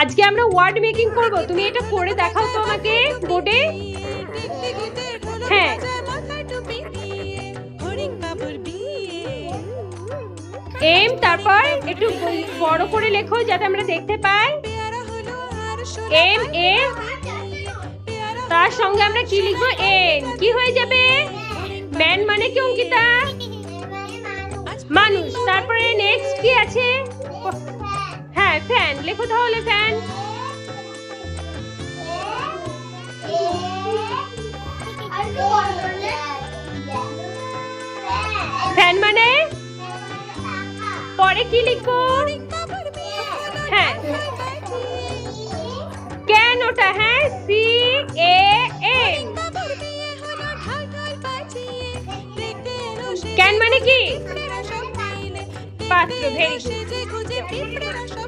আজকে আমরা word making করব। তুমি এটা করে দেখাও তো আমাকে বোর্ডে। হ্যাঁ, এম, তারপর একটু বড় করে লেখো যাতে আমরা দেখতে পাই। এম এ, তার সঙ্গে আমরা কি লিখবো? এন। কি হয়ে যাবে? ম্যান মানে কি অঙ্কিতা? মানুষ। তারপরে নেক্সট কি আছে? হ্যাঁ, ফ্যান। লেখো তাহলে ফ্যান। ফ্যান মানে পরে কি লিখবো? হ্যাঁ, কেন ওটা? হ্যাঁ, সি এ এন। ক্যান মানে কি? পাত্র। Very good.